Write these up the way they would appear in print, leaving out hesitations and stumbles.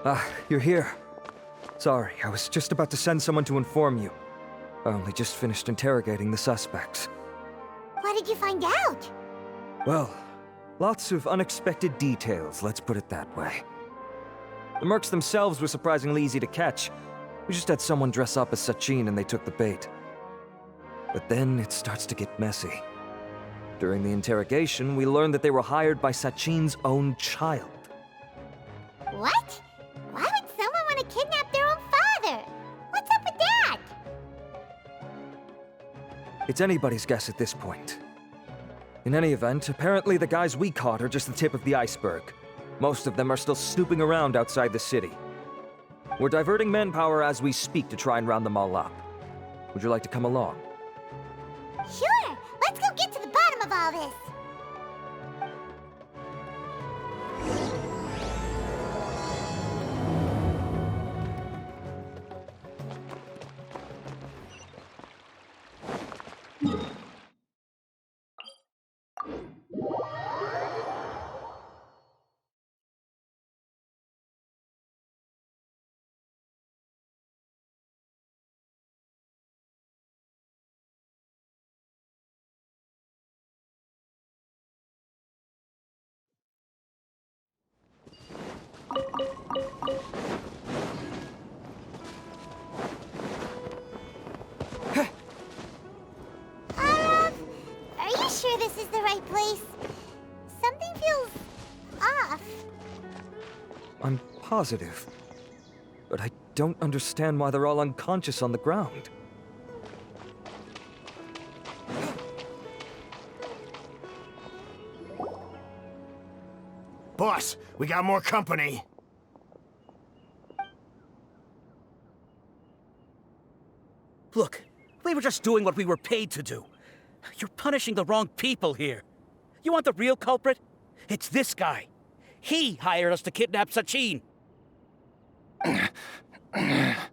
Ah, you're here. Sorry, I was just about to send someone to inform you. I only just finished interrogating the suspects. What did you find out? Well, lots of unexpected details, let's put it that way. The mercs themselves were surprisingly easy to catch. We just had someone dress up as Sachin and they took the bait. But then it starts to get messy. During the interrogation, we learned that they were hired by Sachin's own child. What? Why would someone want to kidnap their own father? What's up with that? It's anybody's guess at this point. In any event, apparently the guys we caught are just the tip of the iceberg. Most of them are still snooping around outside the city. We're diverting manpower as we speak to try and round them all up. Would you like to come along? Sure, let's go get to the bottom of all this. Are you sure this is the right place? Something feels off. I'm positive. But I don't understand why they're all unconscious on the ground. Boss, we got more company. Look, we were just doing what we were paid to do. You're punishing the wrong people here. You want the real culprit? It's this guy. He hired us to kidnap Sachin. What happened?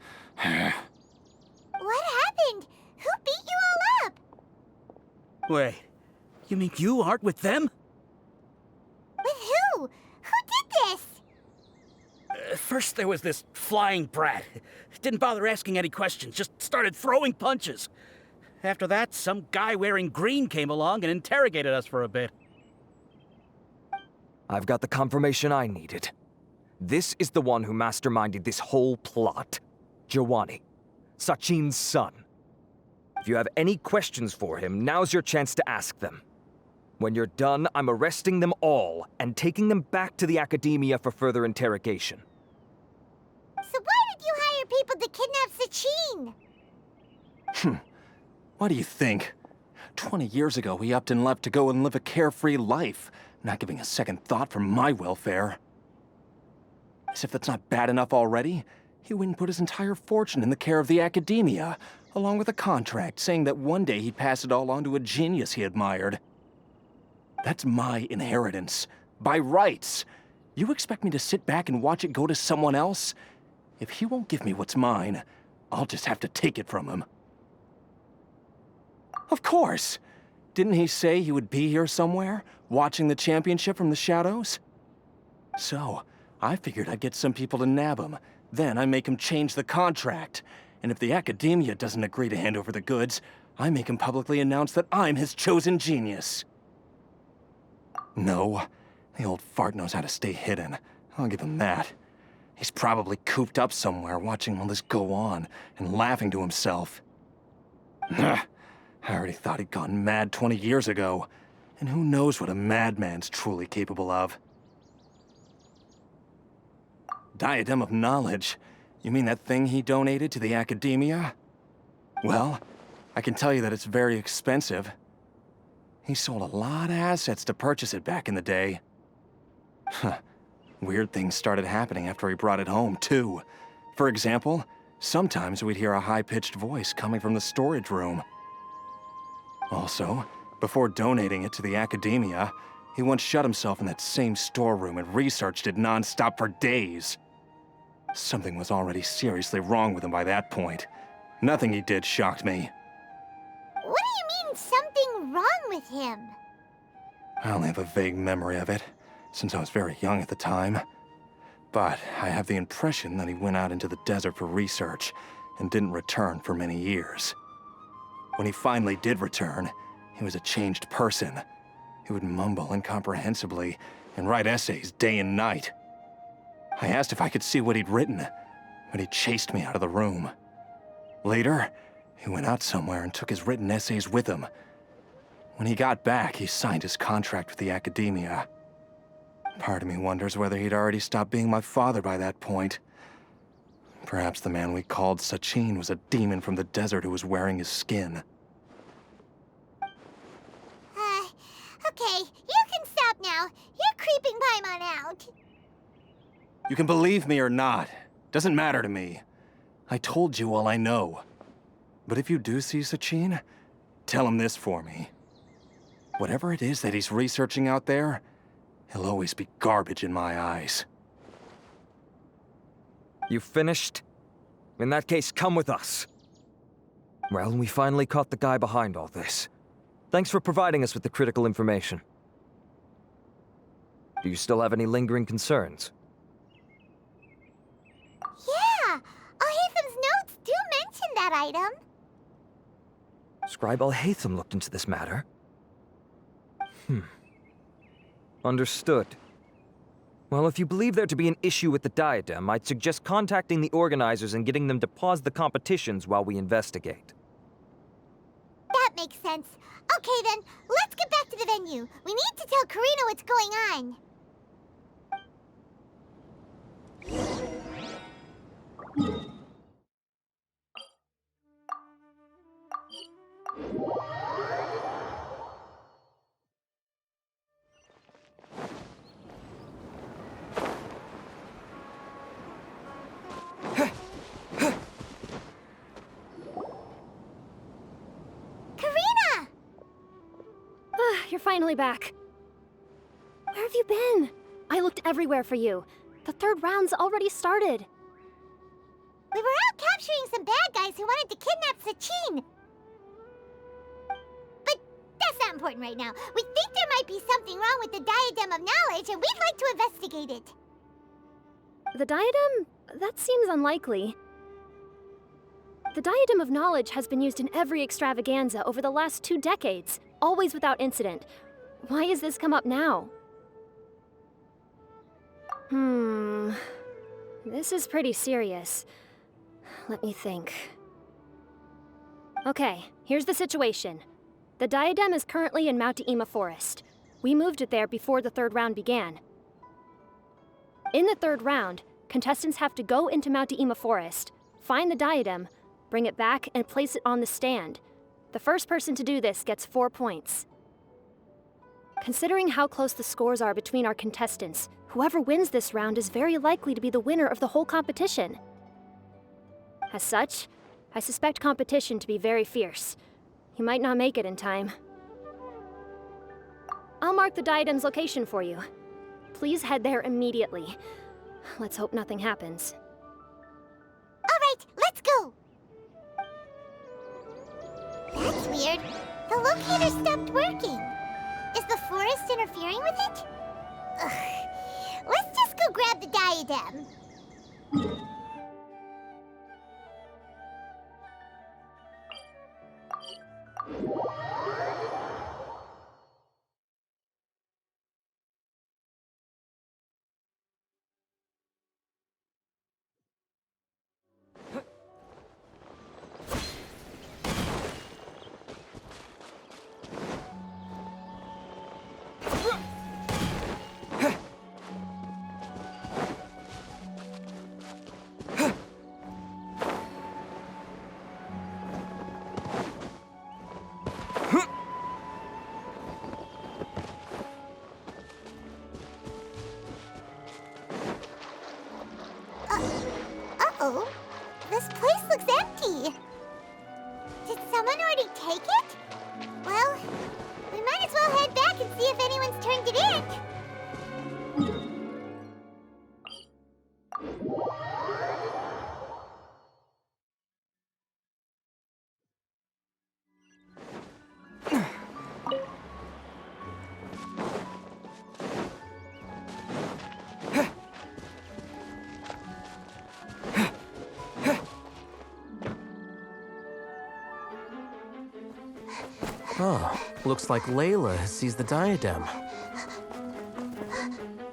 Who beat you all up? Wait, you mean you aren't with them? With who? Who did this? First there was this flying brat. Didn't bother asking any questions, just started throwing punches. After that, some guy wearing green came along and interrogated us for a bit. I've got the confirmation I needed. This is the one who masterminded this whole plot. Jawani, Sachin's son. If you have any questions for him, now's your chance to ask them. When you're done, I'm arresting them all and taking them back to the academia for further interrogation. So why did you hire people to kidnap Sachin? What do you think? 20 years ago, he upped and left to go and live a carefree life, not giving a second thought for my welfare. As if that's not bad enough already, he went and put his entire fortune in the care of the academia, along with a contract saying that one day he'd pass it all on to a genius he admired. That's my inheritance, by rights. You expect me to sit back and watch it go to someone else? If he won't give me what's mine, I'll just have to take it from him. Of course! Didn't he say he would be here somewhere, watching the championship from the shadows? So, I figured I'd get some people to nab him. Then I make him change the contract. And if the academia doesn't agree to hand over the goods, I make him publicly announce that I'm his chosen genius. No, the old fart knows how to stay hidden. I'll give him that. He's probably cooped up somewhere watching all this go on and laughing to himself. I already thought he'd gone mad 20 years ago. And who knows what a madman's truly capable of. Diadem of Knowledge? You mean that thing he donated to the academia? Well, I can tell you that it's very expensive. He sold a lot of assets to purchase it back in the day. Weird things started happening after he brought it home, too. For example, sometimes we'd hear a high-pitched voice coming from the storage room. Also, before donating it to the academia, he once shut himself in that same storeroom and researched it non-stop for days. Something was already seriously wrong with him by that point. Nothing he did shocked me. What do you mean, something wrong with him? I only have a vague memory of it, since I was very young at the time. But I have the impression that he went out into the desert for research and didn't return for many years. When he finally did return, he was a changed person. He would mumble incomprehensibly and write essays day and night. I asked if I could see what he'd written, but he chased me out of the room. Later, he went out somewhere and took his written essays with him. When he got back, he signed his contract with the academia. Part of me wonders whether he'd already stopped being my father by that point. Perhaps the man we called Sachin was a demon from the desert who was wearing his skin. Okay, you can stop now. You're creeping Paimon out. You can believe me or not. Doesn't matter to me. I told you all I know. But if you do see Sachin, tell him this for me. Whatever it is that he's researching out there, he'll always be garbage in my eyes. You finished? In that case, come with us. Well, we finally caught the guy behind all this. Thanks for providing us with the critical information. Do you still have any lingering concerns? Yeah, Al-Haytham's notes do mention that item. Scribe Al-Haytham looked into this matter. Understood. Well, if you believe there to be an issue with the Diadem, I'd suggest contacting the organizers and getting them to pause the competitions while we investigate. That makes sense. Okay then, let's get back to the venue. We need to tell Karina what's going on. Karina! You're finally back. Where have you been? I looked everywhere for you. The third round's already started. We were out capturing some bad guys who wanted to kidnap Sachin. But that's not important right now. We think there might be something wrong with the Diadem of Knowledge, and we'd like to investigate it. The diadem? That seems unlikely. The Diadem of Knowledge has been used in every extravaganza over the last 2 decades, always without incident. Why has this come up now? This is pretty serious. Let me think. Okay, here's the situation. The Diadem is currently in Mount Ima Forest. We moved it there before the third round began. In the third round, contestants have to go into Mount Ima Forest, find the Diadem, bring it back, and place it on the stand. The first person to do this gets 4 points. Considering how close the scores are between our contestants, whoever wins this round is very likely to be the winner of the whole competition. As such, I suspect competition to be very fierce. You might not make it in time. I'll mark the Diadem's location for you. Please head there immediately. Let's hope nothing happens. All right, let's go. That's weird. The locator stopped working. Is the forest interfering with it? Ugh. Let's just go grab the Diadem. Uh-oh. This place looks empty. Did someone already take it? Well, we might as well head back and see if anyone's turned it in. Oh, looks like Layla has seized the diadem.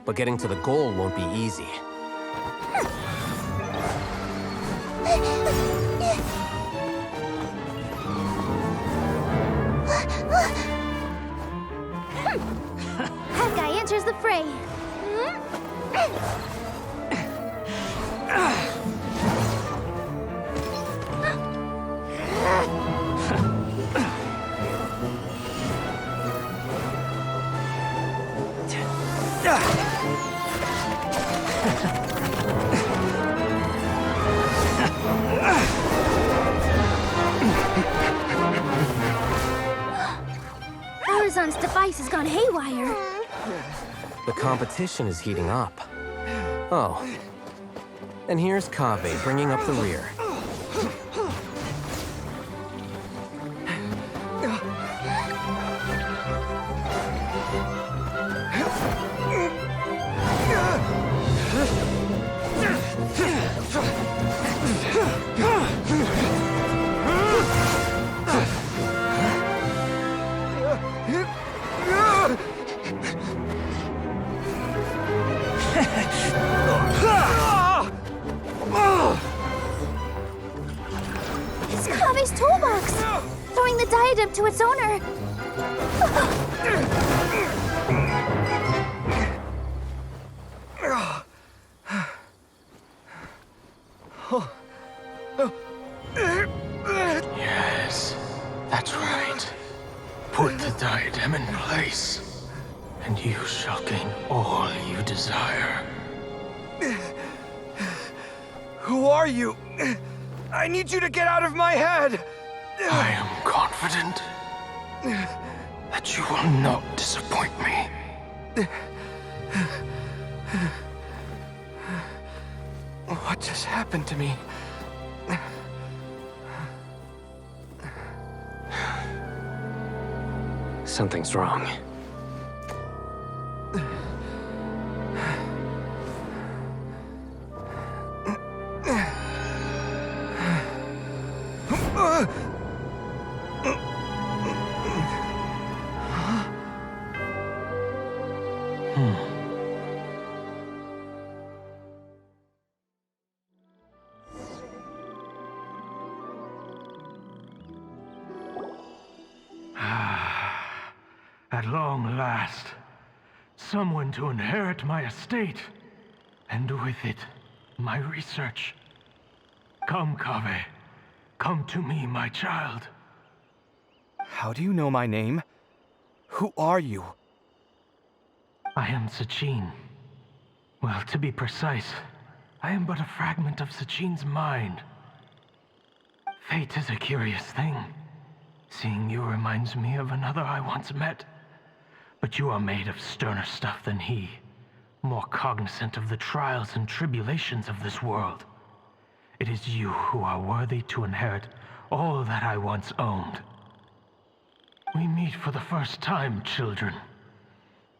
But getting to the goal won't be easy. That guy enters the fray. Horizon's device has gone haywire. The competition is heating up. Oh. And here's Kaveh bringing up the rear. It's Kaveh's toolbox! Throwing the diadem to its owner. Yes, that's right. Put the diadem in place, and you shall gain all you desire. Who are you? I need you to get out of my head! I am confident that you will not disappoint me. What just happened to me? Something's wrong. At long last, someone to inherit my estate, and with it, my research. Come, Kaveh. Come to me, my child. How do you know my name? Who are you? I am Sachin. Well, to be precise, I am but a fragment of Sachin's mind. Fate is a curious thing. Seeing you reminds me of another I once met. But you are made of sterner stuff than he, more cognizant of the trials and tribulations of this world. It is you who are worthy to inherit all that I once owned. We meet for the first time, children.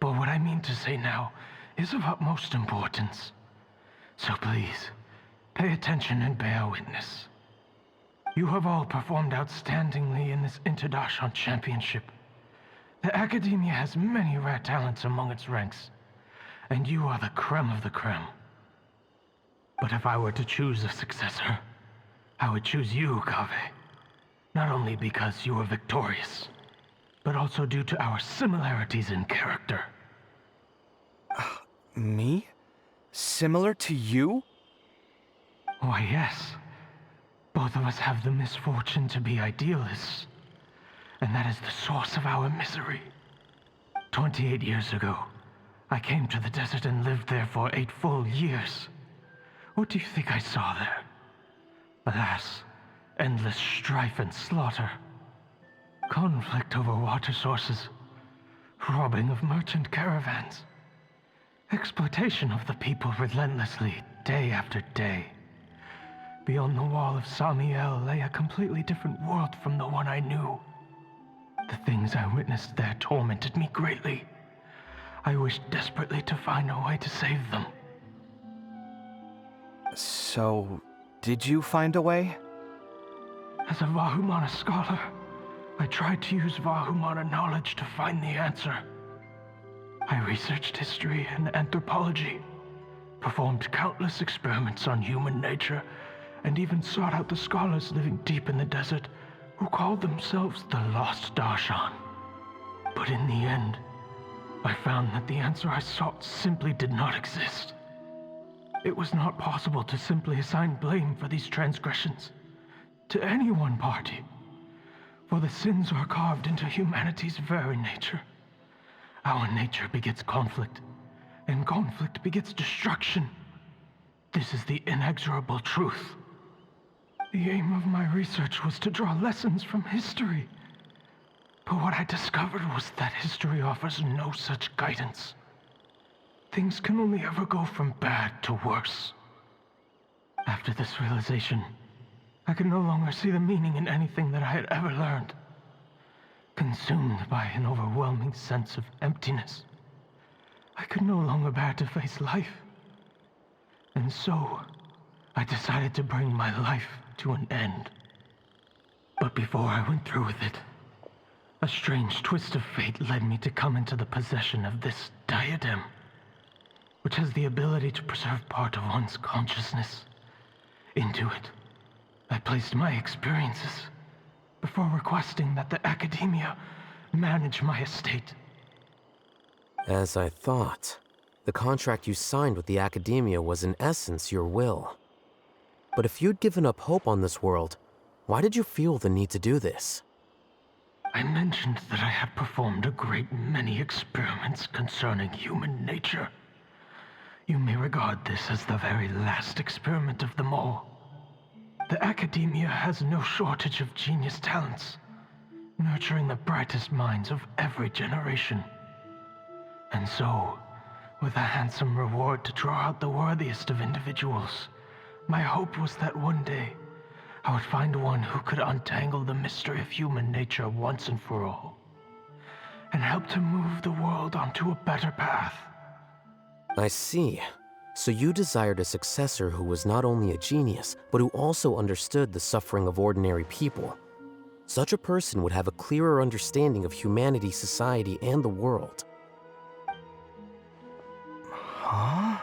But what I mean to say now is of utmost importance. So please, pay attention and bear witness. You have all performed outstandingly in this Interdarshan Championship. The Academia has many rare talents among its ranks, and you are the creme of the creme. But if I were to choose a successor, I would choose you, Kaveh. Not only because you were victorious, but also due to our similarities in character. Me? Similar to you? Why, yes. Both of us have the misfortune to be idealists. And that is the source of our misery. 28 years ago, I came to the desert and lived there for 8 full years. What do you think I saw there? Alas, endless strife and slaughter. Conflict over water sources. Robbing of merchant caravans. Exploitation of the people relentlessly, day after day. Beyond the wall of Samiel lay a completely different world from the one I knew. The things I witnessed there tormented me greatly. I wished desperately to find a way to save them. So, did you find a way? As a Vahumana scholar, I tried to use Vahumana knowledge to find the answer. I researched history and anthropology, performed countless experiments on human nature, and even sought out the scholars living deep in the desert who called themselves the Lost Darshan. But in the end, I found that the answer I sought simply did not exist. It was not possible to simply assign blame for these transgressions to any one party, for the sins are carved into humanity's very nature. Our nature begets conflict, and conflict begets destruction. This is the inexorable truth. The aim of my research was to draw lessons from history. But what I discovered was that history offers no such guidance. Things can only ever go from bad to worse. After this realization, I could no longer see the meaning in anything that I had ever learned. Consumed by an overwhelming sense of emptiness, I could no longer bear to face life. And so, I decided to bring my life to an end. But before I went through with it, a strange twist of fate led me to come into the possession of this diadem, which has the ability to preserve part of one's consciousness. Into it, I placed my experiences before requesting that the Academia manage my estate. As I thought, the contract you signed with the Academia was in essence your will. But if you'd given up hope on this world, why did you feel the need to do this? I mentioned that I had performed a great many experiments concerning human nature. You may regard this as the very last experiment of them all. The Academia has no shortage of genius talents, nurturing the brightest minds of every generation. And so, with a handsome reward to draw out the worthiest of individuals, my hope was that one day, I would find one who could untangle the mystery of human nature once and for all, and help to move the world onto a better path. I see. So you desired a successor who was not only a genius, but who also understood the suffering of ordinary people. Such a person would have a clearer understanding of humanity, society, and the world. Huh?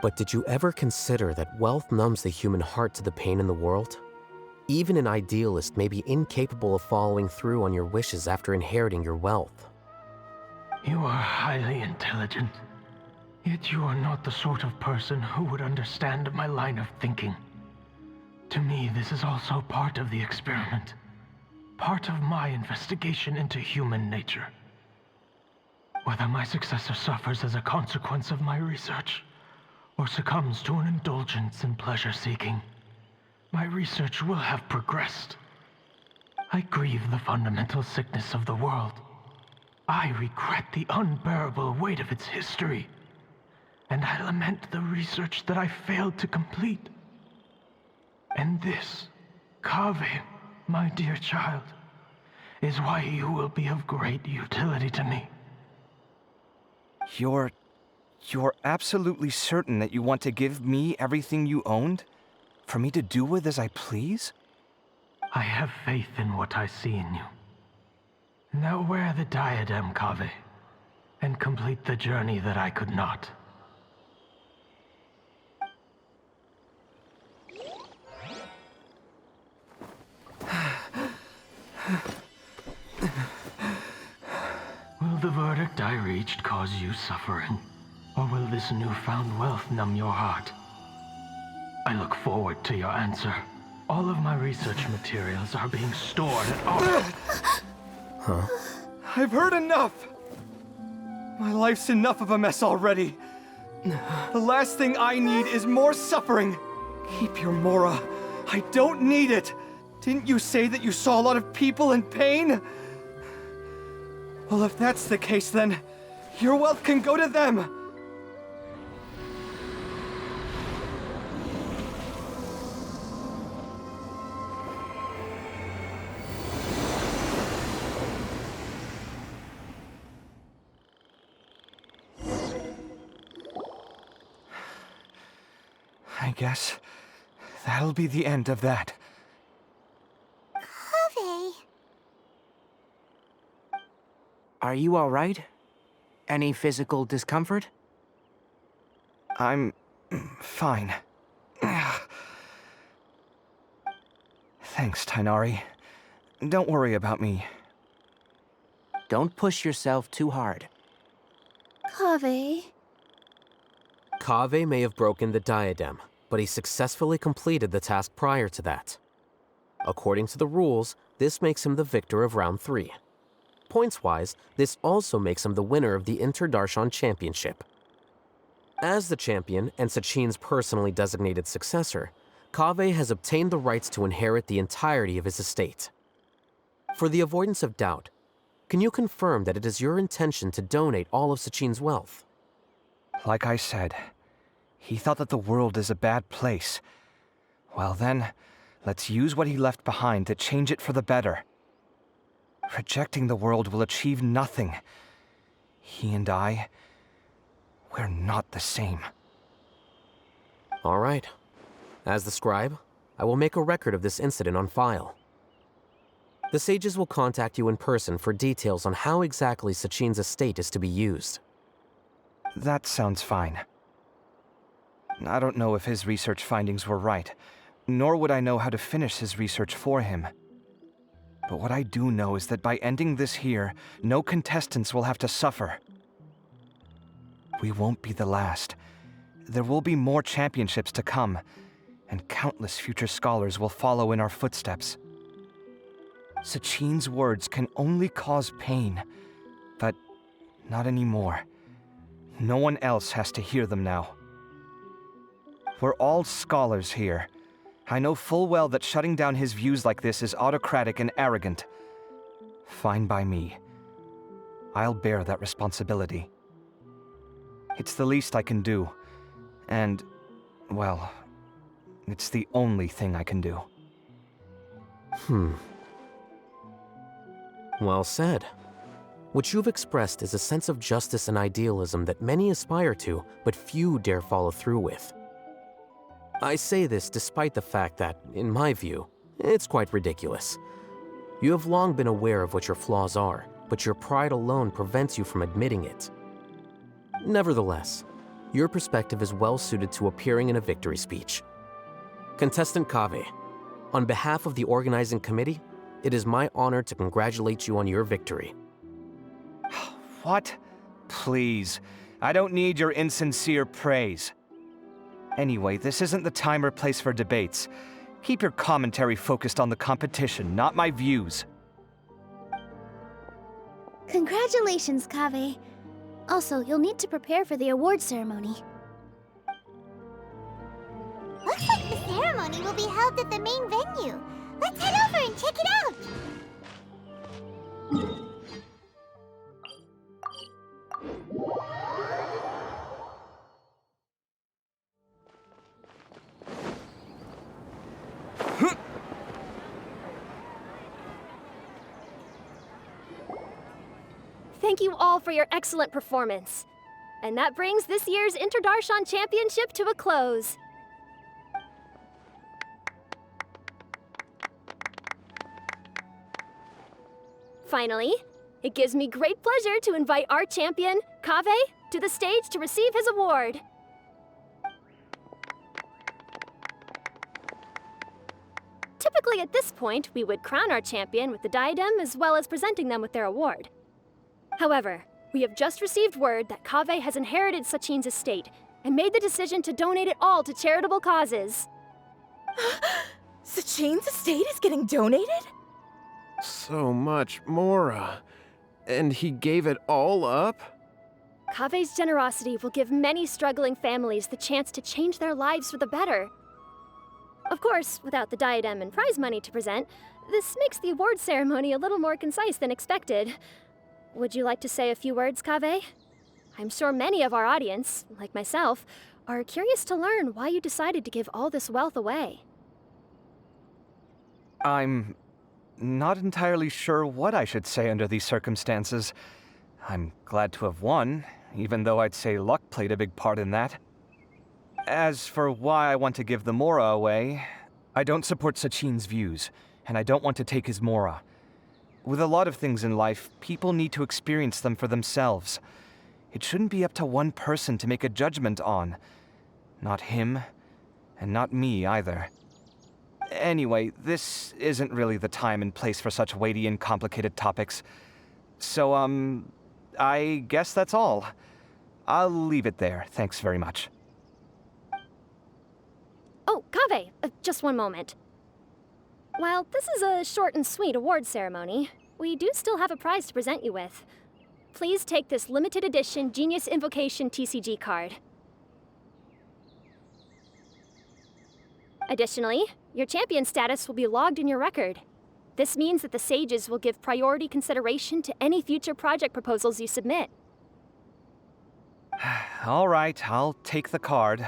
But did you ever consider that wealth numbs the human heart to the pain in the world? Even an idealist may be incapable of following through on your wishes after inheriting your wealth. You are highly intelligent. Yet you are not the sort of person who would understand my line of thinking. To me, this is also part of the experiment. Part of my investigation into human nature. Whether my successor suffers as a consequence of my research, or succumbs to an indulgence in pleasure-seeking, my research will have progressed. I grieve the fundamental sickness of the world. I regret the unbearable weight of its history. And I lament the research that I failed to complete. And this, Kaveh, my dear child, is why you will be of great utility to me. You're absolutely certain that you want to give me everything you owned? For me to do with as I please? I have faith in what I see in you. Now wear the diadem, Kaveh, and complete the journey that I could not. Will the verdict I reached cause you suffering? Or will this newfound wealth numb your heart? I look forward to your answer. All of my research materials are being stored at our... Huh? I've heard enough! My life's enough of a mess already. The last thing I need is more suffering. Keep your Mora. I don't need it. Didn't you say that you saw a lot of people in pain? Well, if that's the case, then your wealth can go to them. I guess that'll be the end of that. Kaveh. Are you all right? Any physical discomfort? I'm fine. Thanks, Tainari. Don't worry about me. Don't push yourself too hard. Kaveh. Kaveh may have broken the diadem, but he successfully completed the task prior to that. According to the rules, this makes him the victor of round 3. Points-wise, this also makes him the winner of the Interdarshan Championship. As the champion and Sachin's personally designated successor, Kaveh has obtained the rights to inherit the entirety of his estate. For the avoidance of doubt, can you confirm that it is your intention to donate all of Sachin's wealth? Like I said, he thought that the world is a bad place. Well then, let's use what he left behind to change it for the better. Rejecting the world will achieve nothing. He and I, we're not the same. All right. As the scribe, I will make a record of this incident on file. The sages will contact you in person for details on how exactly Sachin's estate is to be used. That sounds fine. I don't know if his research findings were right, nor would I know how to finish his research for him. But what I do know is that by ending this here, no contestants will have to suffer. We won't be the last. There will be more championships to come, and countless future scholars will follow in our footsteps. Sachin's words can only cause pain, but not anymore. No one else has to hear them now. We're all scholars here. I know full well that shutting down his views like this is autocratic and arrogant. Fine by me. I'll bear that responsibility. It's the least I can do. And, well, it's the only thing I can do. Well said. What you've expressed is a sense of justice and idealism that many aspire to, but few dare follow through with. I say this despite the fact that, in my view, it's quite ridiculous. You have long been aware of what your flaws are, but your pride alone prevents you from admitting it. Nevertheless, your perspective is well suited to appearing in a victory speech. Contestant Kaveh, on behalf of the organizing committee, it is my honor to congratulate you on your victory. What? Please. I don't need your insincere praise. Anyway, this isn't the time or place for debates. Keep your commentary focused on the competition, not my views. Congratulations, Kaveh. Also, you'll need to prepare for the award ceremony. Looks like the ceremony will be held at the main venue. Let's head over and check it out! Thank you all for your excellent performance. And that brings this year's Interdarshan Championship to a close. Finally, it gives me great pleasure to invite our champion, Kaveh, to the stage to receive his award. Typically at this point, we would crown our champion with the diadem as well as presenting them with their award. However, we have just received word that Kaveh has inherited Sachin's estate and made the decision to donate it all to charitable causes. Sachin's estate is getting donated? So much, Mora. And he gave it all up? Kaveh's generosity will give many struggling families the chance to change their lives for the better. Of course, without the diadem and prize money to present, this makes the award ceremony a little more concise than expected. Would you like to say a few words, Kaveh? I'm sure many of our audience, like myself, are curious to learn why you decided to give all this wealth away. I'm not entirely sure what I should say under these circumstances. I'm glad to have won, even though I'd say luck played a big part in that. As for why I want to give the Mora away, I don't support Sachin's views, and I don't want to take his Mora. With a lot of things in life, people need to experience them for themselves. It shouldn't be up to one person to make a judgment on. Not him, and not me either. Anyway, this isn't really the time and place for such weighty and complicated topics. So, I guess that's all. I'll leave it there. Thanks very much. Oh, Kaveh, just one moment. While this is a short and sweet award ceremony, we do still have a prize to present you with. Please take this limited edition Genius Invocation TCG card. Additionally, your champion status will be logged in your record. This means that the Sages will give priority consideration to any future project proposals you submit. All right, I'll take the card.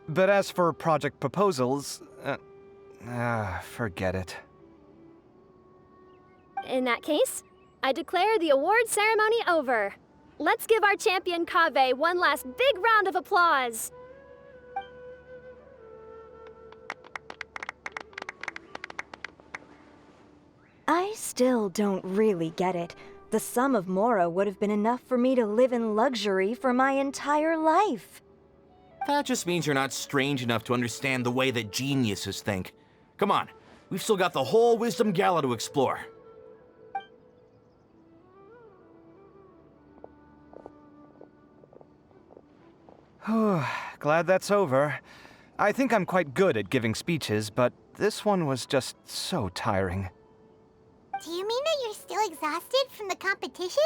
But as for project proposals, forget it. In that case, I declare the award ceremony over. Let's give our champion Kaveh one last big round of applause. I still don't really get it. The sum of Mora would have been enough for me to live in luxury for my entire life. That just means you're not strange enough to understand the way that geniuses think. Come on, we've still got the whole Wisdom Gala to explore. Glad that's over. I think I'm quite good at giving speeches, but this one was just so tiring. Do you mean that you're still exhausted from the competition?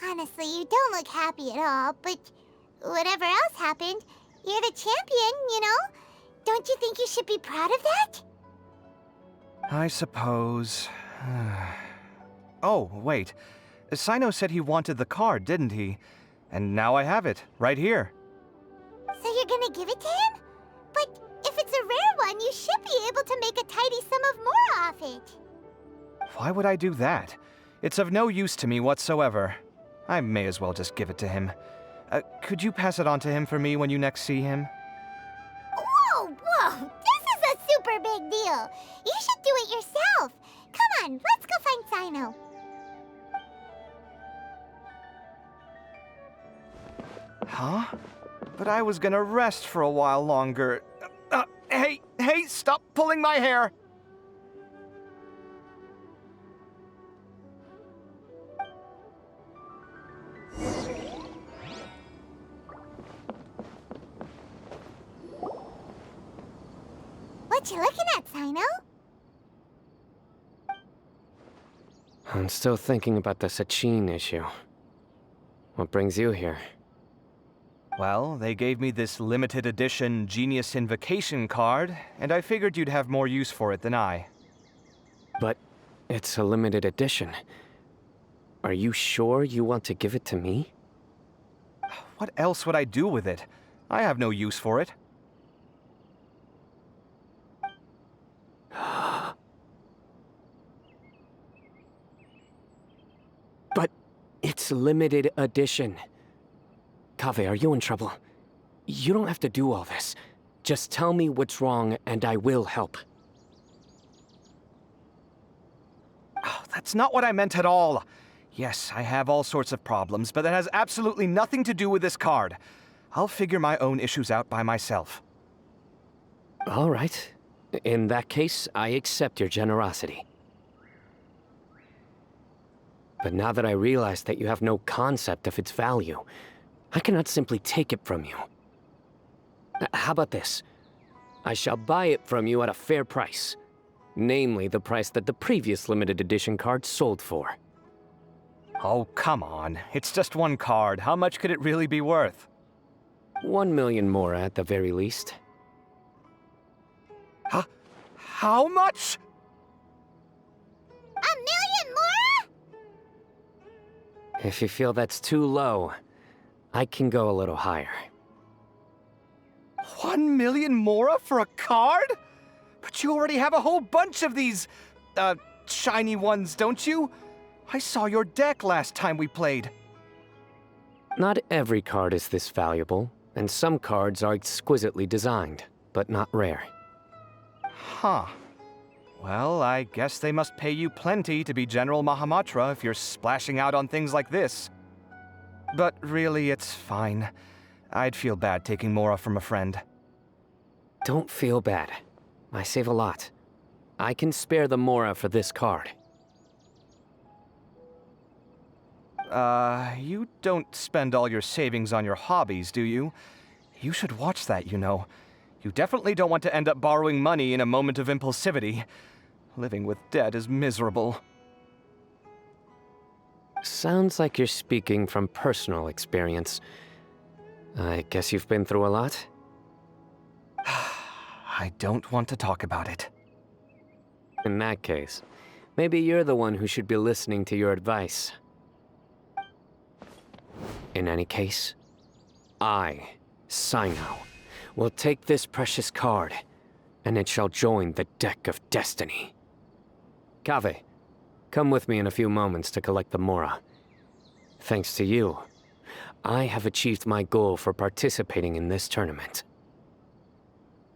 Honestly, you don't look happy at all, but whatever else happened, you're the champion, you know? Don't you think you should be proud of that? I suppose. Oh, wait. Sino said he wanted the card, didn't he? And now I have it, right here. So you're gonna give it to him? But if it's a rare one, you should be able to make a tidy sum of more off it. Why would I do that? It's of no use to me whatsoever. I may as well just give it to him. Could you pass it on to him for me when you next see him? Whoa, whoa! This is a super big deal! You should do it yourself! Come on, let's go find Sino. Huh? But I was gonna rest for a while longer. Hey, stop pulling my hair! What you looking at, Sino? I'm still thinking about the Sachin issue. What brings you here? Well, they gave me this limited edition Genius Invocation card, and I figured you'd have more use for it than I. But it's a limited edition. Are you sure you want to give it to me? What else would I do with it? I have no use for it. But it's limited edition. Kaveh, are you in trouble? You don't have to do all this. Just tell me what's wrong and I will help. Oh, that's not what I meant at all. Yes, I have all sorts of problems, but that has absolutely nothing to do with this card. I'll figure my own issues out by myself. All right. In that case, I accept your generosity. But now that I realize that you have no concept of its value, I cannot simply take it from you. How about this? I shall buy it from you at a fair price. Namely, the price that the previous limited edition card sold for. Oh, come on. It's just one card. How much could it really be worth? 1 million more at the very least. How much? 1 million more? If you feel that's too low, I can go a little higher. 1 million mora for a card? But you already have a whole bunch of these, shiny ones, don't you? I saw your deck last time we played. Not every card is this valuable, and some cards are exquisitely designed, but not rare. Huh. Well, I guess they must pay you plenty to be General Mahamatra if you're splashing out on things like this. But really, it's fine. I'd feel bad taking Mora from a friend. Don't feel bad. I save a lot. I can spare the Mora for this card. You don't spend all your savings on your hobbies, do you? You should watch that, you know. You definitely don't want to end up borrowing money in a moment of impulsivity. Living with debt is miserable. Sounds like you're speaking from personal experience. I guess you've been through a lot? I don't want to talk about it. In that case, maybe you're the one who should be listening to your advice. In any case, I, Sino, will take this precious card, and it shall join the deck of destiny. Kaveh, come with me in a few moments to collect the Mora. Thanks to you, I have achieved my goal for participating in this tournament.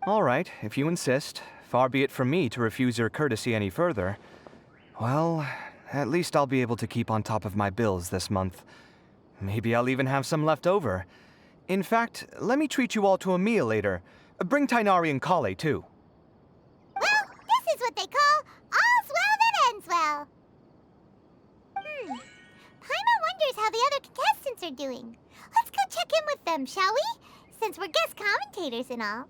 All right, if you insist. Far be it from me to refuse your courtesy any further. Well, at least I'll be able to keep on top of my bills this month. Maybe I'll even have some left over. In fact, let me treat you all to a meal later. Bring Tainari and Kale, too. Well, this is what they call all's well that ends well. Paimon wonders how the other contestants are doing. Let's go check in with them, shall we? Since we're guest commentators and all.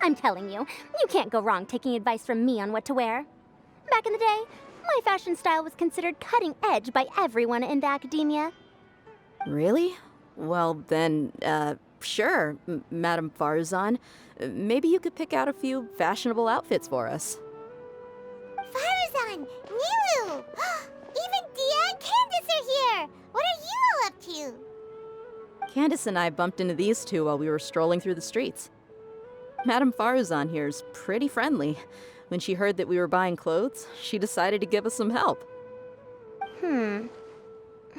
I'm telling you, you can't go wrong taking advice from me on what to wear. Back in the day, my fashion style was considered cutting edge by everyone in the academia. Really? Well, then, sure, Madame Farzan. Maybe you could pick out a few fashionable outfits for us. Farzan! Nilu! Even Dia and Candace are here! What are you all up to? Candace and I bumped into these two while we were strolling through the streets. Madame Farzan here's pretty friendly. When she heard that we were buying clothes, she decided to give us some help. I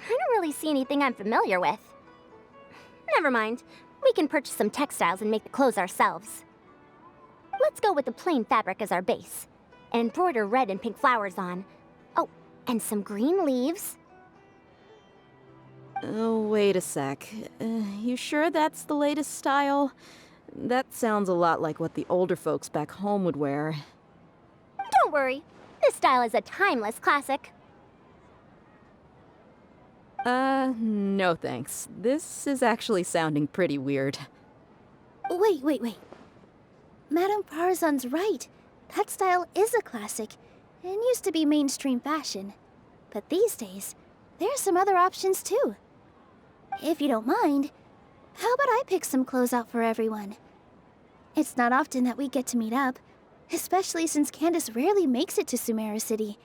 don't really see anything I'm familiar with. Never mind. We can purchase some textiles and make the clothes ourselves. Let's go with the plain fabric as our base, and embroider red and pink flowers on. Oh, and some green leaves. Oh, wait a sec. You sure that's the latest style? That sounds a lot like what the older folks back home would wear. Don't worry. This style is a timeless classic. No thanks. This is actually sounding pretty weird. Wait. Madame Farzan's right. That style is a classic, and used to be mainstream fashion. But these days, there's some other options too. If you don't mind, how about I pick some clothes out for everyone? It's not often that we get to meet up, especially since Candace rarely makes it to Sumeru City.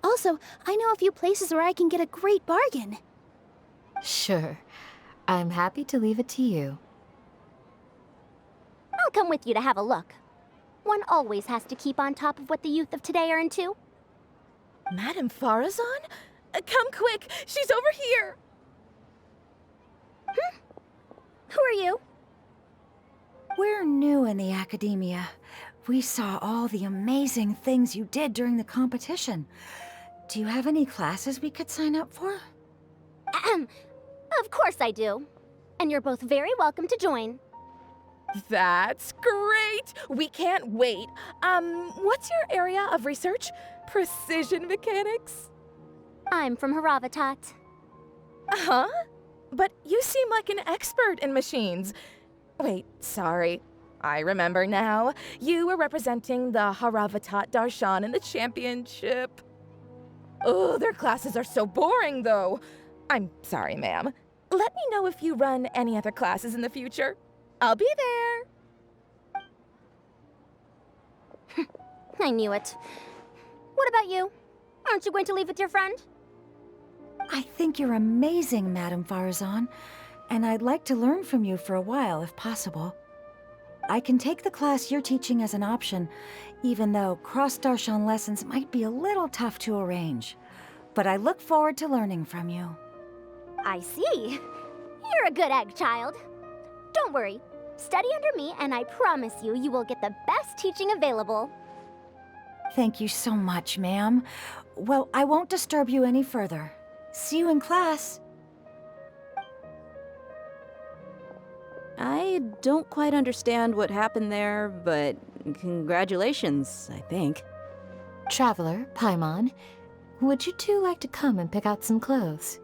Also, I know a few places where I can get a great bargain. Sure. I'm happy to leave it to you. I'll come with you to have a look. One always has to keep on top of what the youth of today are into. Madame Farazan? Come quick! She's over here! Who are you? We're new in the academia. We saw all the amazing things you did during the competition. Do you have any classes we could sign up for? Of course I do. And you're both very welcome to join. That's great! We can't wait. What's your area of research? Precision mechanics? I'm from Haravatat. Huh? But you seem like an expert in machines. Wait, sorry. I remember now. You were representing the Haravatat Darshan in the championship. Oh, their classes are so boring, though. I'm sorry, ma'am. Let me know if you run any other classes in the future. I'll be there. I knew it. What about you? Aren't you going to leave with your friend? I think you're amazing, Madame Farazan, and I'd like to learn from you for a while, if possible. I can take the class you're teaching as an option, even though cross-Darshan lessons might be a little tough to arrange. But I look forward to learning from you. I see. You're a good egg, child. Don't worry. Study under me, and I promise you, you will get the best teaching available. Thank you so much, ma'am. Well, I won't disturb you any further. See you in class. I don't quite understand what happened there, but congratulations, I think. Traveler, Paimon, would you two like to come and pick out some clothes?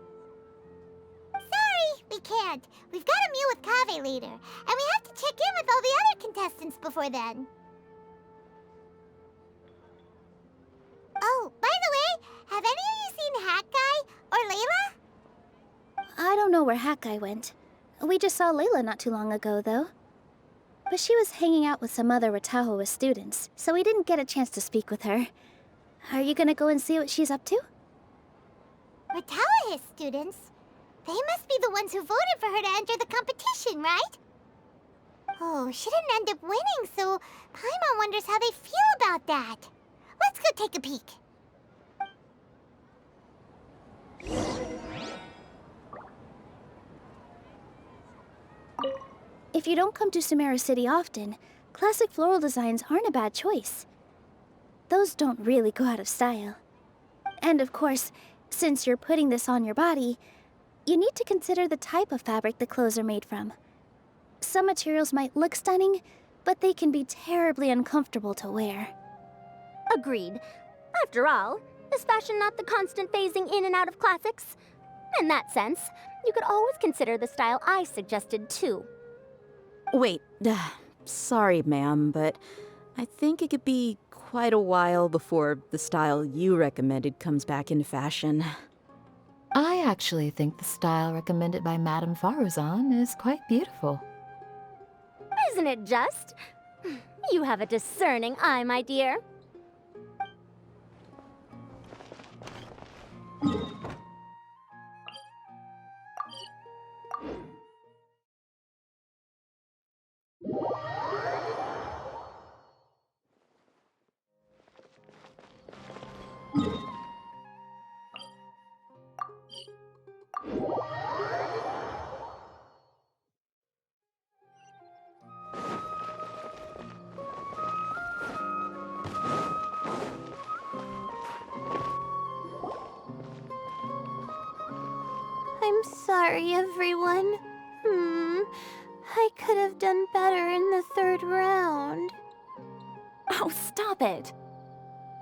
Sorry, we can't. We've got a meal with Kaveh later, and we have to check in with all the other contestants before then. Oh, by the way, have any of you seen Hat Guy or Layla? I don't know where Hat Guy went. We just saw Layla not too long ago, though. But she was hanging out with some other Ratahoa students, so we didn't get a chance to speak with her. Are you gonna go and see what she's up to? Ratahoa students? They must be the ones who voted for her to enter the competition, right? Oh, she didn't end up winning, so Paimon wonders how they feel about that. Let's go take a peek. If you don't come to Sumeru City often, classic floral designs aren't a bad choice. Those don't really go out of style. And of course, since you're putting this on your body, you need to consider the type of fabric the clothes are made from. Some materials might look stunning, but they can be terribly uncomfortable to wear. Agreed. After all, is fashion not the constant phasing in and out of classics? In that sense, you could always consider the style I suggested too. Wait, sorry, ma'am, but I think it could be quite a while before the style you recommended comes back into fashion. I actually think the style recommended by Madame Farazan is quite beautiful. Isn't it just? You have a discerning eye, my dear. I'm sorry, everyone. I could have done better in the third round. Oh, stop it.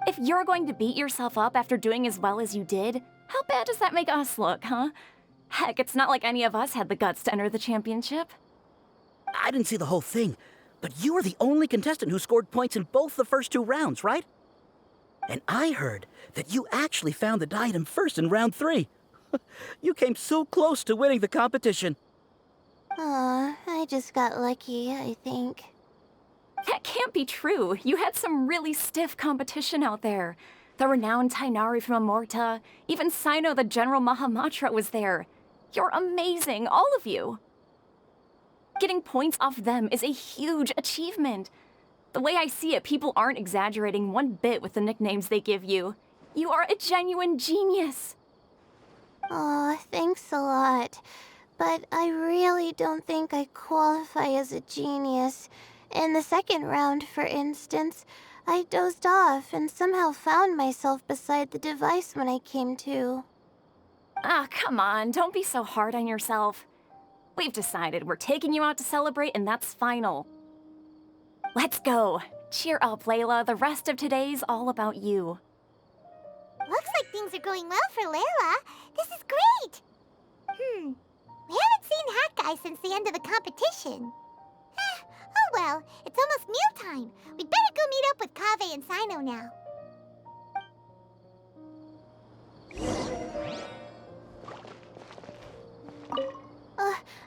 If you're going to beat yourself up after doing as well as you did, how bad does that make us look, huh? Heck, it's not like any of us had the guts to enter the championship. I didn't see the whole thing, but you were the only contestant who scored points in both the first 2 rounds, right? And I heard that you actually found the diadem first in round 3. You came so close to winning the competition. Aw, I just got lucky, I think. That can't be true. You had some really stiff competition out there. The renowned Tainari from Amorta, even Sino the General Mahamatra was there. You're amazing, all of you. Getting points off them is a huge achievement. The way I see it, people aren't exaggerating one bit with the nicknames they give you. You are a genuine genius. Aw, thanks a lot. But I really don't think I qualify as a genius. In the second round, for instance, I dozed off and somehow found myself beside the device when I came to. Ah, come on, don't be so hard on yourself. We've decided we're taking you out to celebrate, and that's final. Let's go. Cheer up, Layla. The rest of today's all about you. Looks like things are going well for Layla. This is great! We haven't seen Hat Guy since the end of the competition. Oh well, it's almost mealtime. We'd better go meet up with Kaveh and Sino now.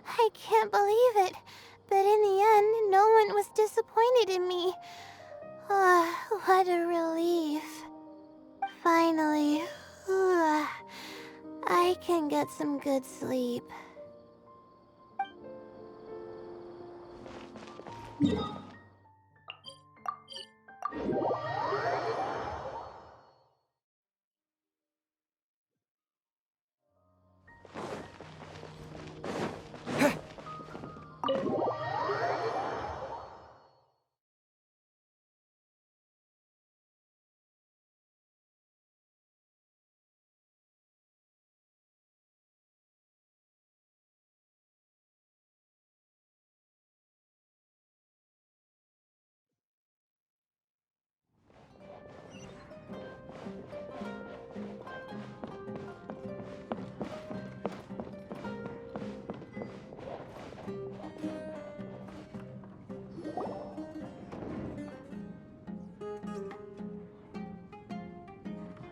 I can't believe it. But in the end, no one was disappointed in me. What a relief. Finally. I can get some good sleep.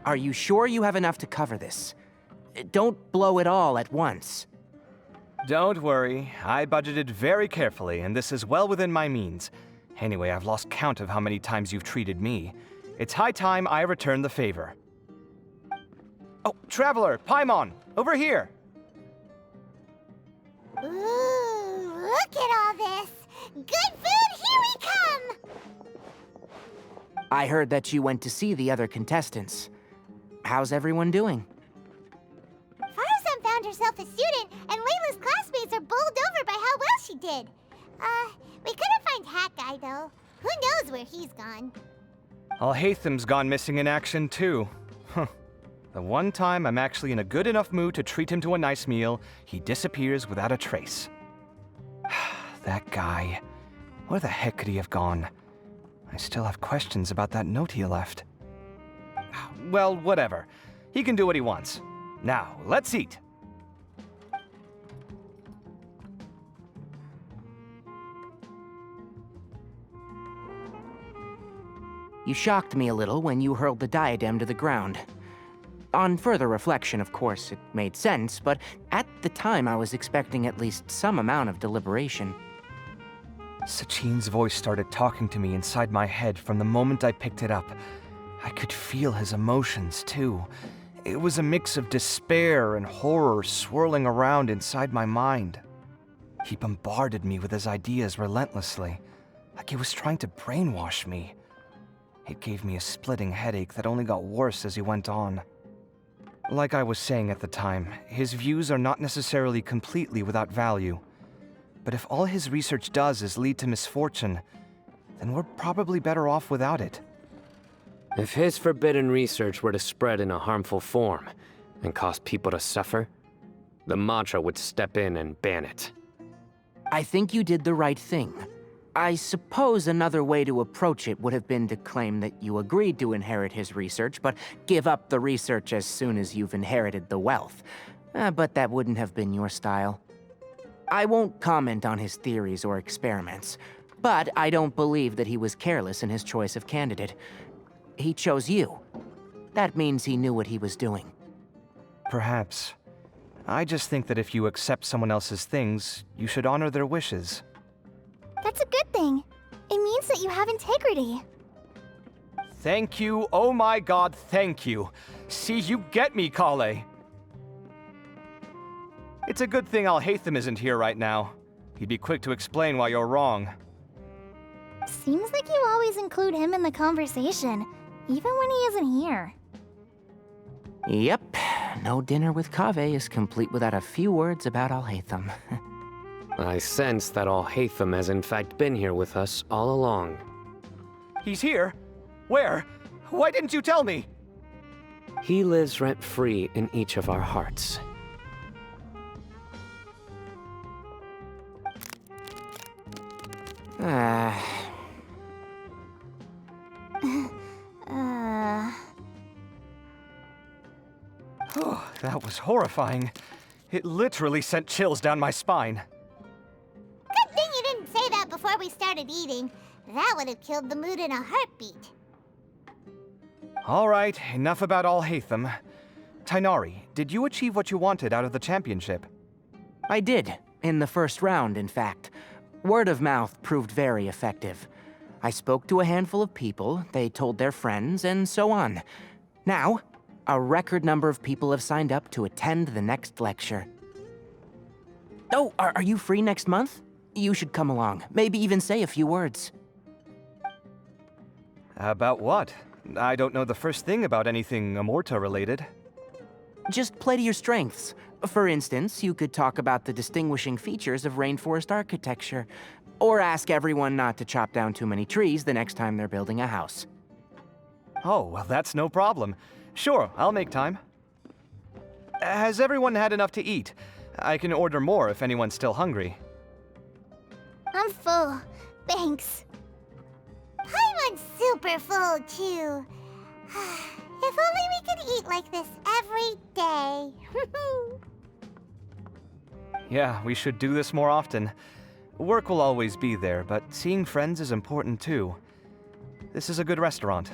Are you sure you have enough to cover this? Don't blow it all at once. Don't worry, I budgeted very carefully, and this is well within my means. Anyway, I've lost count of how many times you've treated me. It's high time I return the favor. Oh, Traveler, Paimon, over here! Ooh, look at all this! Good food, here we come! I heard that you went to see the other contestants. How's everyone doing? Faruzan found herself a student, and Layla's classmates are bowled over by how well she did. We couldn't find Hat Guy, though. Who knows where he's gone? Alhaitham's gone missing in action, too. Huh. The one time I'm actually in a good enough mood to treat him to a nice meal, he disappears without a trace. That guy. Where the heck could he have gone? I still have questions about that note he left. Well, whatever. He can do what he wants. Now, let's eat. You shocked me a little when you hurled the diadem to the ground. On further reflection, of course, it made sense, but at the time I was expecting at least some amount of deliberation. Sachin's voice started talking to me inside my head from the moment I picked it up. I could feel his emotions, too. It was a mix of despair and horror swirling around inside my mind. He bombarded me with his ideas relentlessly, like he was trying to brainwash me. It gave me a splitting headache that only got worse as he went on. Like I was saying at the time, his views are not necessarily completely without value. But if all his research does is lead to misfortune, then we're probably better off without it. If his forbidden research were to spread in a harmful form and cause people to suffer, the Matra would step in and ban it. I think you did the right thing. I suppose another way to approach it would have been to claim that you agreed to inherit his research, but give up the research as soon as you've inherited the wealth. But that wouldn't have been your style. I won't comment on his theories or experiments, but I don't believe that he was careless in his choice of candidate. He chose you. That means he knew what he was doing. Perhaps. I just think that if you accept someone else's things, you should honor their wishes. That's a good thing. It means that you have integrity. Thank you, oh my god, thank you. See, you get me, Kale. It's a good thing Alhaitham isn't here right now. He'd be quick to explain why you're wrong. Seems like you always include him in the conversation, even when he isn't here. Yep, no dinner with Kaveh is complete without a few words about Alhaitham. I sense that Alhaitham has in fact been here with us all along. He's here? Where? Why didn't you tell me? He lives rent-free in each of our hearts. Oh, that was horrifying. It literally sent chills down my spine. Good thing you didn't say that before we started eating. That would have killed the mood in a heartbeat. All right, enough about Alhaitham. Tighnari, did you achieve what you wanted out of the championship? I did, in the first round, in fact. Word of mouth proved very effective. I spoke to a handful of people, they told their friends, and so on. Now, A record number of people have signed up to attend the next lecture. Oh, are you free next month? You should come along. Maybe even say a few words. About what? I don't know the first thing about anything Amorta related. Just play to your strengths. For instance, you could talk about the distinguishing features of rainforest architecture, or ask everyone not to chop down too many trees the next time they're building a house. Oh, well, that's no problem. Sure, I'll make time. Has everyone had enough to eat? I can order more if anyone's still hungry. I'm full. Thanks. I'm super full, too. If only we could eat like this every day. Yeah, we should do this more often. Work will always be there, but seeing friends is important too. This is a good restaurant.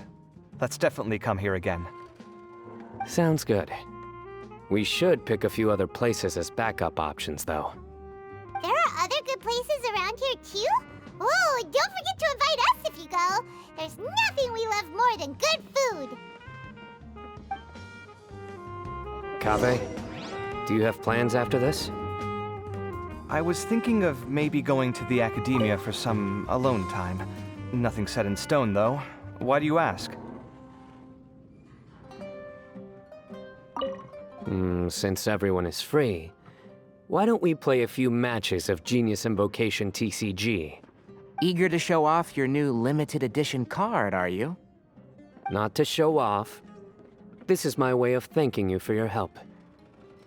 Let's definitely come here again. Sounds good. We should pick a few other places as backup options, though. There are other good places around here, too? Oh, don't forget to invite us if you go. There's nothing we love more than good food. Kaveh, do you have plans after this? I was thinking of maybe going to the academia for some alone time. Nothing set in stone, though. Why do you ask? Since everyone is free, why don't we play a few matches of Genius Invocation TCG? Eager to show off your new limited edition card, are you? Not to show off. This is my way of thanking you for your help.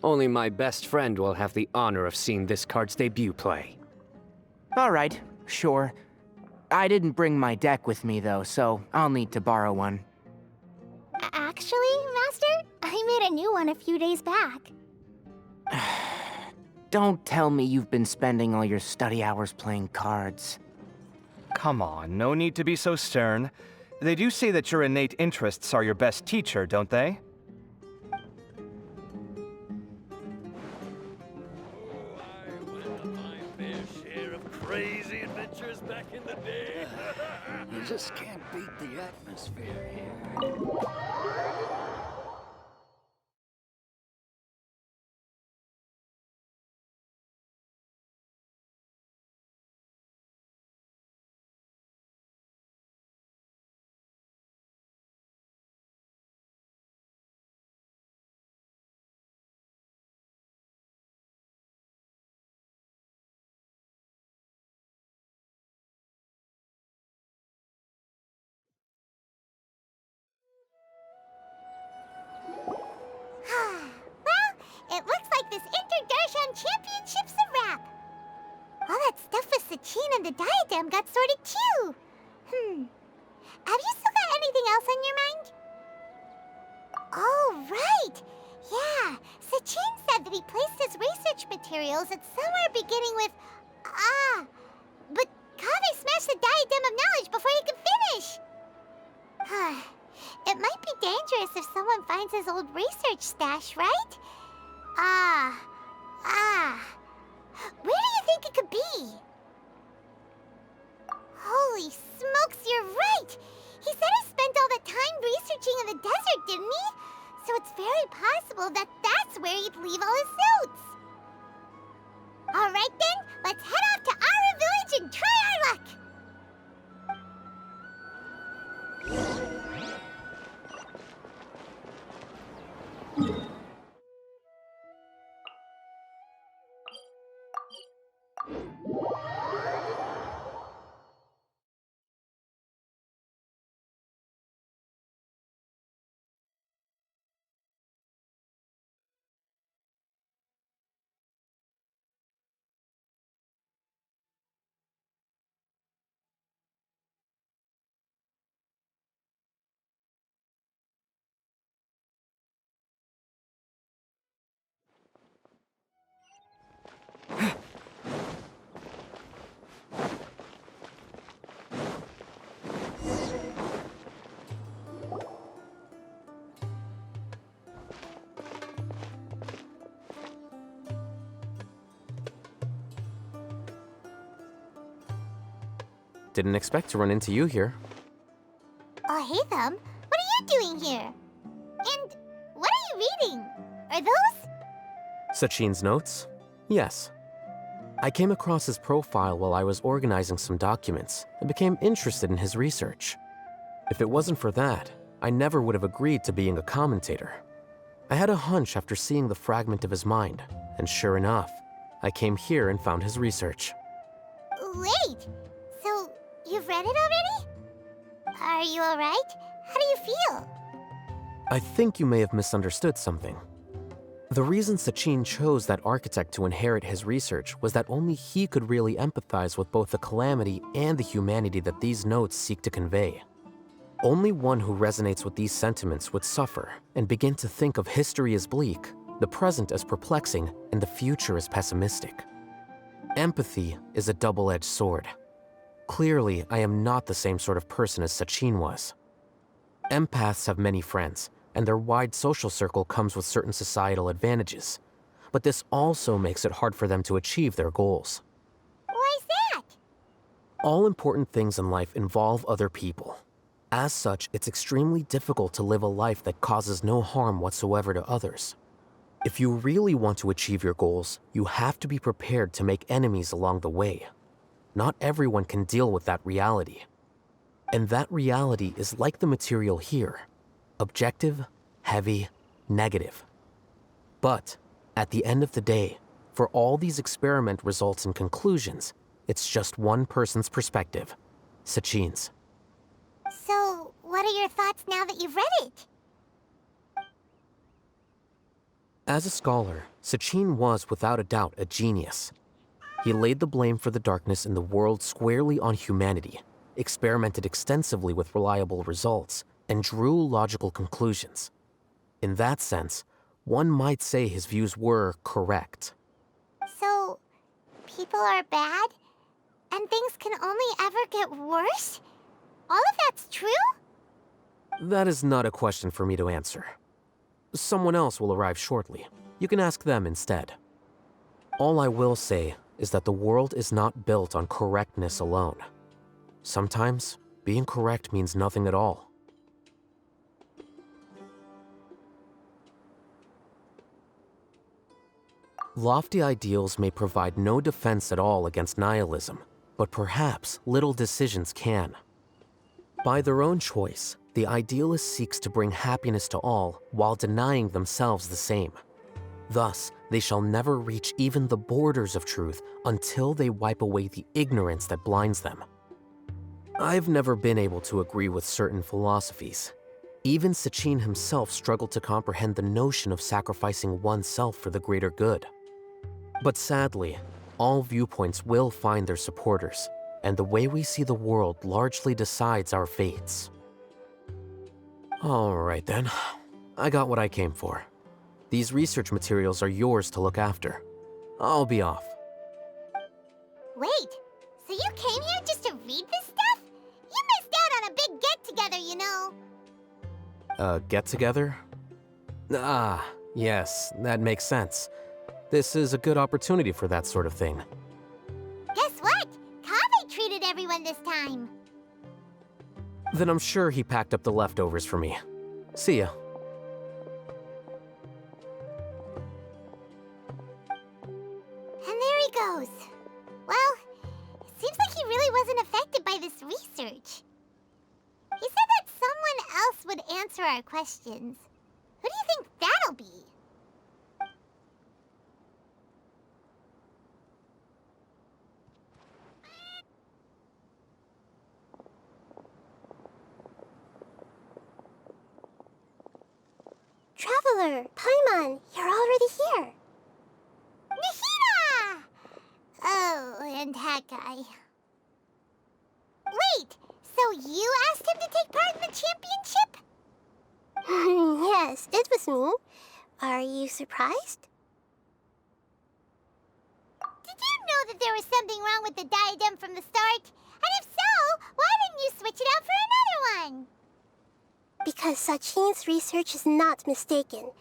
Only my best friend will have the honor of seeing this card's debut play. All right, sure. I didn't bring my deck with me, though, so I'll need to borrow one. Actually, Master, I made a new one a few days back. Don't tell me you've been spending all your study hours playing cards. Come on, no need to be so stern. They do say that your innate interests are your best teacher, don't they? Crazy adventures back in the day. You just can't beat the atmosphere here. Well, it looks like this Interdarshan Championship's a wrap. All that stuff with Sachin and the Diadem got sorted too. Have you still got anything else on your mind? Oh, right. Yeah, Sachin said that he placed his research materials at somewhere beginning with but Kaveh smashed the Diadem of Knowledge before he could finish. It might be dangerous if someone finds his old research stash, right? Where do you think it could be? Holy smokes, you're right! He said he spent all the time researching in the desert, didn't he? So it's very possible that that's where he'd leave all his notes. Alright then, let's head off to Aru Village and try our luck! Didn't expect to run into you here. Oh, hey, Thumb. What are you doing here? And reading? Are those? Sachin's notes? Yes. I came across his profile while I was organizing some documents and became interested in his research. If it wasn't for that, I never would have agreed to being a commentator. I had a hunch after seeing the fragment of his mind, and sure enough, I came here and found his research. Wait! So, you've read it already? Are you alright? How do you feel? I think you may have misunderstood something. The reason Sachin chose that architect to inherit his research was that only he could really empathize with both the calamity and the humanity that these notes seek to convey. Only one who resonates with these sentiments would suffer and begin to think of history as bleak, the present as perplexing, and the future as pessimistic. Empathy is a double-edged sword. Clearly, I am not the same sort of person as Sachin was. Empaths have many friends, and their wide social circle comes with certain societal advantages. But this also makes it hard for them to achieve their goals. Why's that? All important things in life involve other people. As such, it's extremely difficult to live a life that causes no harm whatsoever to others. If you really want to achieve your goals, you have to be prepared to make enemies along the way. Not everyone can deal with that reality. And that reality is like the material here. Objective, heavy, negative. But, at the end of the day, for all these experiment results and conclusions, it's just one person's perspective, Sachin's. So, what are your thoughts now that you've read it? As a scholar, Sachin was without a doubt a genius. He laid the blame for the darkness in the world squarely on humanity, experimented extensively with reliable results, and drew logical conclusions. In that sense, one might say his views were correct. So, people are bad? And things can only ever get worse? All of that's true? That is not a question for me to answer. Someone else will arrive shortly. You can ask them instead. All I will say is that the world is not built on correctness alone. Sometimes, being correct means nothing at all. Lofty ideals may provide no defense at all against nihilism, but perhaps little decisions can. By their own choice, the idealist seeks to bring happiness to all while denying themselves the same. Thus, they shall never reach even the borders of truth until they wipe away the ignorance that blinds them. I've never been able to agree with certain philosophies. Even Sachin himself struggled to comprehend the notion of sacrificing oneself for the greater good. But sadly, all viewpoints will find their supporters, and the way we see the world largely decides our fates. All right then, I got what I came for. These research materials are yours to look after. I'll be off. Wait, so you came here just to read this stuff? You missed out on a big get-together, you know. Get-together? Ah, yes, that makes sense. This is a good opportunity for that sort of thing. Guess what? Kaveh treated everyone this time. Then I'm sure he packed up the leftovers for me. See ya. And there he goes. Well, it seems like he really wasn't affected by this research. He said that someone else would answer our questions. Who do you think that'll be? Traveler, Paimon, you're already here. Nahida! Oh, and that guy. Wait, so you asked him to take part in the championship? Yes, it was me. Are you surprised? Did you know that there was something wrong with the diadem from the start? And if so, why didn't you switch it out for another one? Because Sachin's research is not mistaken.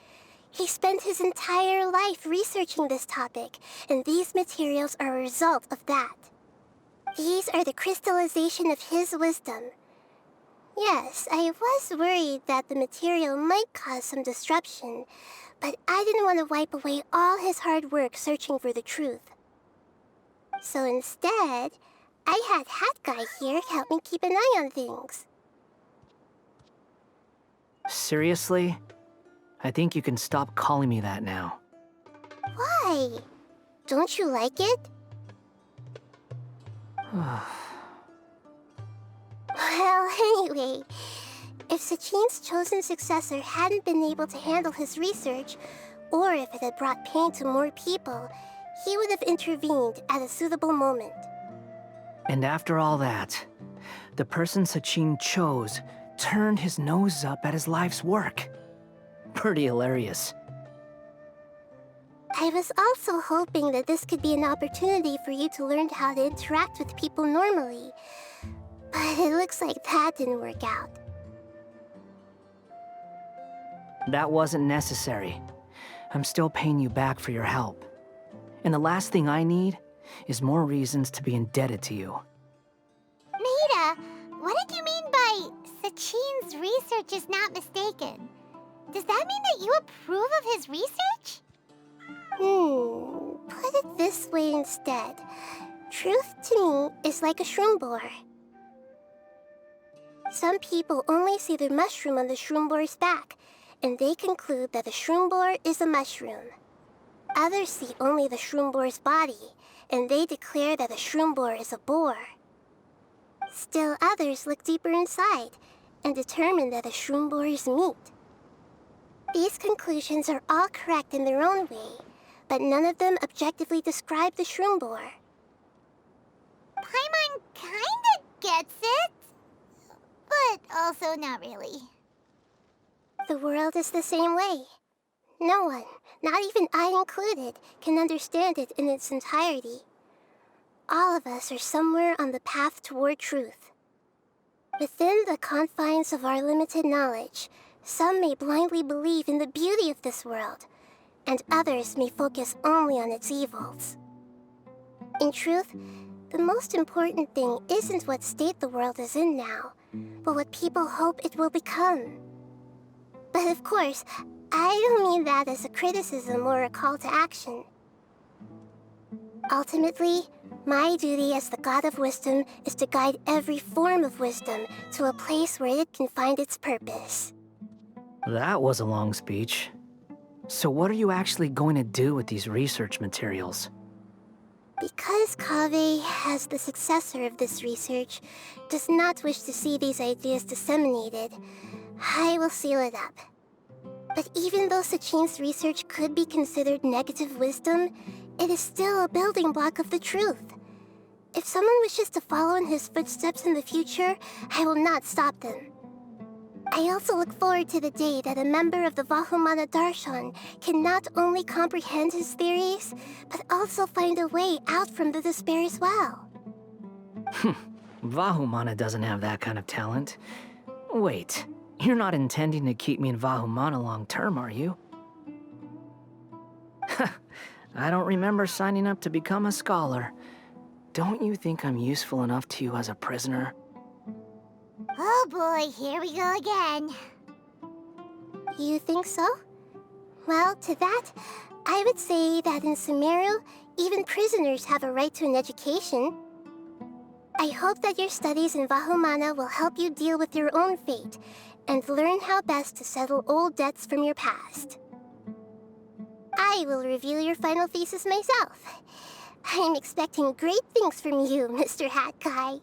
He spent his entire life researching this topic, and these materials are a result of that. These are the crystallization of his wisdom. Yes, I was worried that the material might cause some disruption, but I didn't want to wipe away all his hard work searching for the truth. So instead, I had Hat Guy here help me keep an eye on things. Seriously? I think you can stop calling me that now. Why? Don't you like it? Well, anyway, if Sachin's chosen successor hadn't been able to handle his research, or if it had brought pain to more people, he would have intervened at a suitable moment. And after all that, the person Sachin chose turned his nose up at his life's work. Pretty hilarious. I was also hoping that this could be an opportunity for you to learn how to interact with people normally. But it looks like that didn't work out. That wasn't necessary. I'm still paying you back for your help. And the last thing I need is more reasons to be indebted to you. Nita, what did you mean by Sachin's research is not mistaken? Does that mean that you approve of his research? Put it this way instead. Truth to me is like a shroom boar. Some people only see the mushroom on the shroom boar's back, and they conclude that the shroom boar is a mushroom. Others see only the shroom boar's body, and they declare that the shroom boar is a boar. Still others look deeper inside, and determine that the shroom boar is meat. These conclusions are all correct in their own way, but none of them objectively describe the shroom boar. Paimon kinda gets it, but also not really. The world is the same way. No one, not even I included, can understand it in its entirety. All of us are somewhere on the path toward truth. Within the confines of our limited knowledge, some may blindly believe in the beauty of this world, and others may focus only on its evils. In truth, the most important thing isn't what state the world is in now, but what people hope it will become. But of course, I don't mean that as a criticism or a call to action. Ultimately, my duty as the God of Wisdom is to guide every form of wisdom to a place where it can find its purpose. That was a long speech. So what are you actually going to do with these research materials? Because Kaveh, as the successor of this research, does not wish to see these ideas disseminated, I will seal it up. But even though Sachin's research could be considered negative wisdom, it is still a building block of the truth. If someone wishes to follow in his footsteps in the future, I will not stop them. I also look forward to the day that a member of the Vahumana Darshan can not only comprehend his theories, but also find a way out from the despair as well. Vahumana doesn't have that kind of talent. Wait, you're not intending to keep me in Vahumana long term, are you? I don't remember signing up to become a scholar. Don't you think I'm useful enough to you as a prisoner? Oh boy, here we go again. You think so? Well, to that, I would say that in Sumeru, even prisoners have a right to an education. I hope that your studies in Vahumana will help you deal with your own fate, and learn how best to settle old debts from your past. I will review your final thesis myself. I'm expecting great things from you, Mr. Hat Guy.